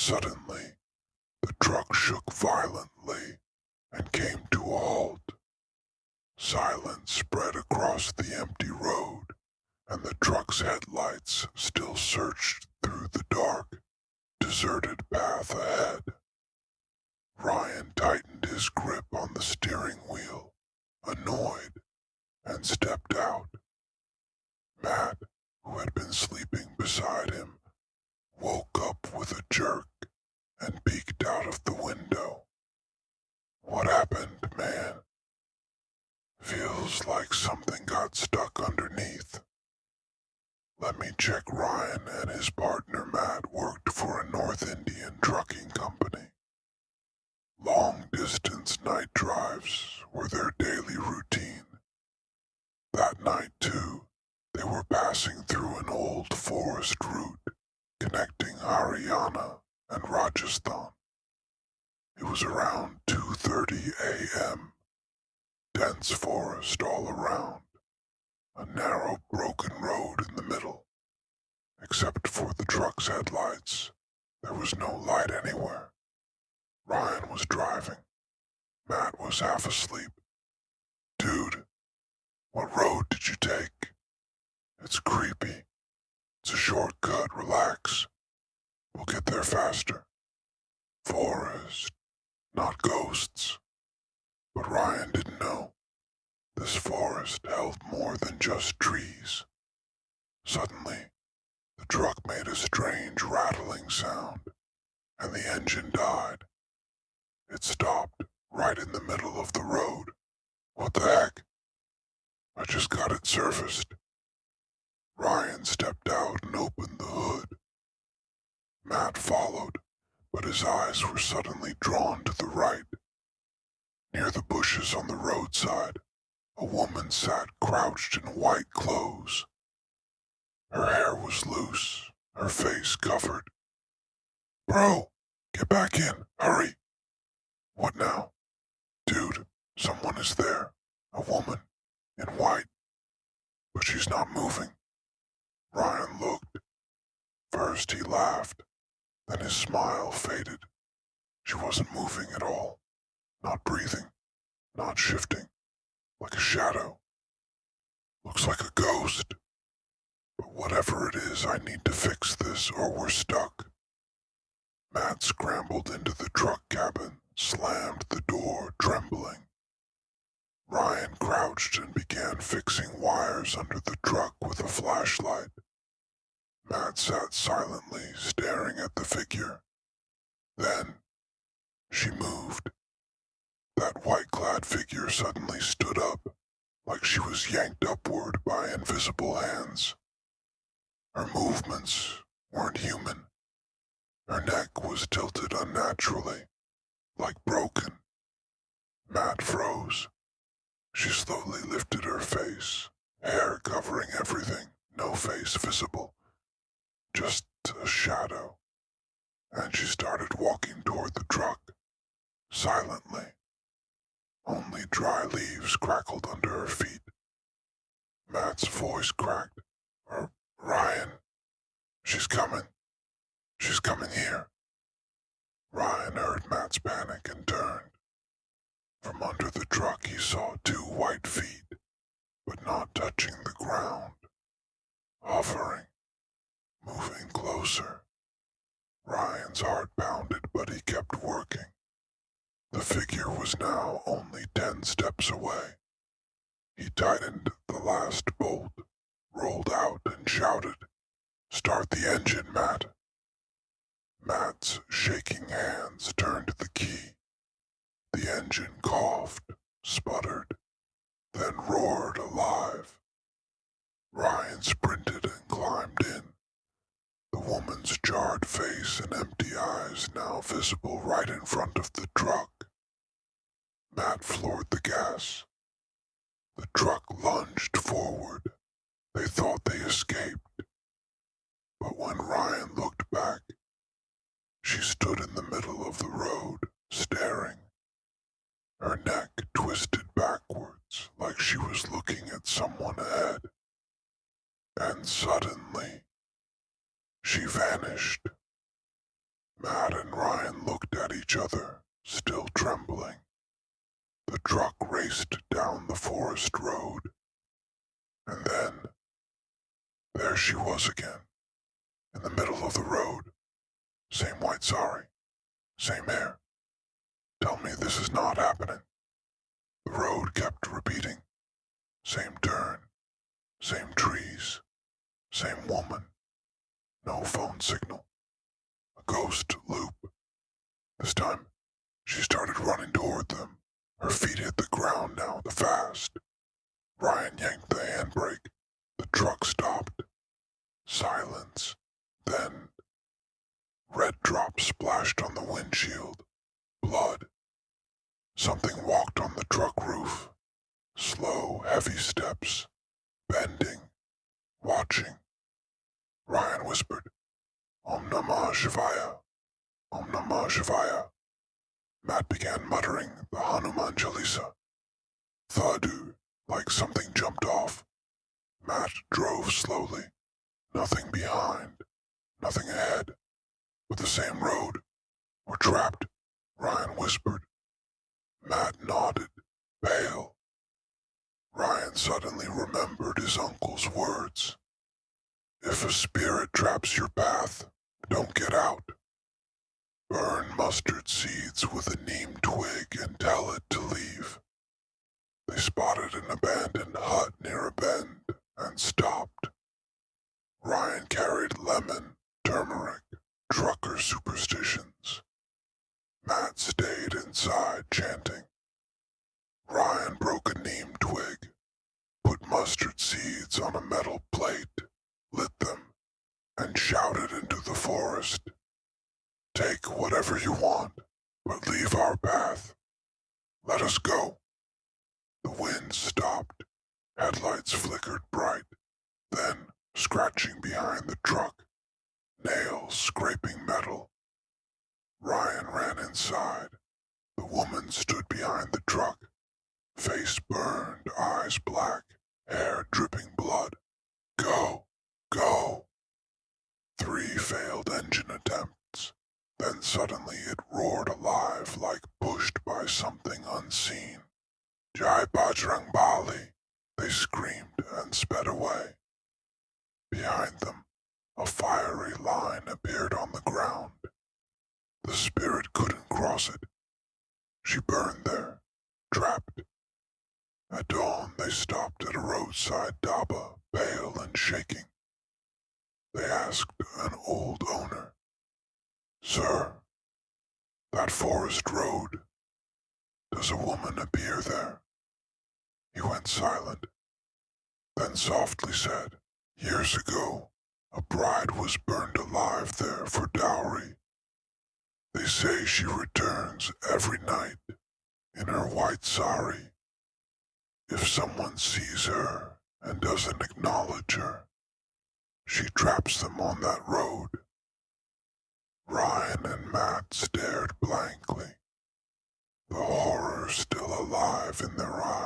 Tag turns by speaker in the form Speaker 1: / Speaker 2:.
Speaker 1: Suddenly, the truck shook violently and came to a halt. Silence spread across the empty road, and the truck's headlights still searched through the dark, deserted path ahead. Ryan tightened his grip on the steering wheel, annoyed, and stepped out. Matt, who had been sleeping beside him, woke up with a jerk and peeked out of the window. What happened, man? Feels like something got stuck underneath. Let me check. Ryan and his partner Matt worked for a North Indian trucking company. Long-distance night drives were their daily routine. That night, too, they were passing through an old forest route connecting Haryana and Rajasthan. It was around 2:30 a.m. Dense forest all around. A narrow, broken road in the middle. Except for the truck's headlights, there was no light anywhere. Ryan was driving. Matt was half asleep. Dude, what road did you take? It's creepy. It's a shortcut, relax. We'll get there faster. Forest, not ghosts. But Ryan didn't know. This forest held more than just trees. Suddenly, the truck made a strange rattling sound, and the engine died. It stopped right in the middle of the road. What the heck? I just got it serviced. Ryan stepped out and opened the hood. Matt followed, but his eyes were suddenly drawn to the right. Near the bushes on the roadside, a woman sat crouched in white clothes. Her hair was loose, her face covered. Bro, get back in, hurry. What now? Dude, someone is there. A woman, in white. But she's not moving. Ryan looked. First he laughed, then his smile faded. She wasn't moving at all. Not breathing, not shifting, like a shadow. Looks like a ghost. But whatever it is, I need to fix this or we're stuck. Matt scrambled into the truck cabin, slammed the door, trembling. Ryan crouched and began fixing wires under the truck with a flashlight. Matt sat silently, staring at the figure. Then, she moved. That white-clad figure suddenly stood up, like she was yanked upward by invisible hands. Her movements weren't human. Her neck was tilted unnaturally, like broken. Matt froze. She slowly lifted her face, hair covering everything, no face visible, just a shadow. And she started walking toward the truck, silently. Only dry leaves crackled under her feet. Matt's voice cracked. Ryan, she's coming. She's coming here. Ryan heard Matt's panic and turned. From under the truck he saw two white feet, but not touching the ground. Hovering, moving closer. Ryan's heart pounded, but he kept working. The figure was now only 10 steps away. He tightened the last bolt, rolled out and shouted, "Start the engine, Matt." Matt's shaking hands turned the key. The engine coughed, sputtered, then roared alive. Ryan sprinted and climbed in, the woman's jarred face and empty eyes now visible right in front of the truck. Matt floored the gas. The truck lunged forward. They thought they escaped. But when Ryan looked back, she stood in the middle of the road, staring. Her neck twisted backwards like she was looking at someone ahead. And suddenly, she vanished. Matt and Ryan looked at each other, still trembling. The truck raced down the forest road. And then, there she was again, in the middle of the road. Same white sari, same hair. Tell me this is not happening. The road kept repeating. Same turn, same trees, same woman. No phone signal. A ghost loop. This time, she started running toward them. Her feet hit the ground now, the fast. Ryan yanked the handbrake. The truck stopped. Silence. Then, red drops splashed on the windshield. Blood. Something walked on the truck roof. Slow, heavy steps. Bending. Watching. Ryan whispered, Om Namah Shivaya. Om Namah Shivaya. Matt began muttering the Hanuman Chalisa. Thud, like something jumped off. Matt drove slowly. Nothing behind. Nothing ahead. But the same road. We're trapped, Ryan whispered. Matt nodded, pale. Ryan suddenly remembered his uncle's words. If a spirit traps your path, don't get out. Burn mustard seeds with a neem twig and tell it to leave. They spotted an abandoned hut near a bend and stopped. Ryan carried lemon, turmeric, trucker superstitions. Matt stayed inside chanting. Ryan broke a neem twig, put mustard seeds on a metal plate, lit them, and shouted into the forest. Take whatever you want, but leave our path. Let us go. The wind stopped. Headlights flickered bright. Then, scratching behind the truck, nails scraping metal. Ryan ran inside. The woman stood behind the truck. Face burned, eyes black, hair dripping blood. Go, go. 3 failed engine attempts. Then suddenly it roared alive like pushed by something unseen. Jai Bajrang Bali, they screamed and sped away. Behind them, a fiery line appeared on the ground. The spirit couldn't cross it. She burned there, trapped. At dawn, they stopped at a roadside dhaba, pale and shaking. They asked an old owner, Sir, that forest road, does a woman appear there? He went silent, then softly said, Years ago, a bride was burned alive there for dowry. They say she returns every night in her white sari. If someone sees her and doesn't acknowledge her, she traps them on that road. Ryan and Matt stared blankly, the horror still alive in their eyes.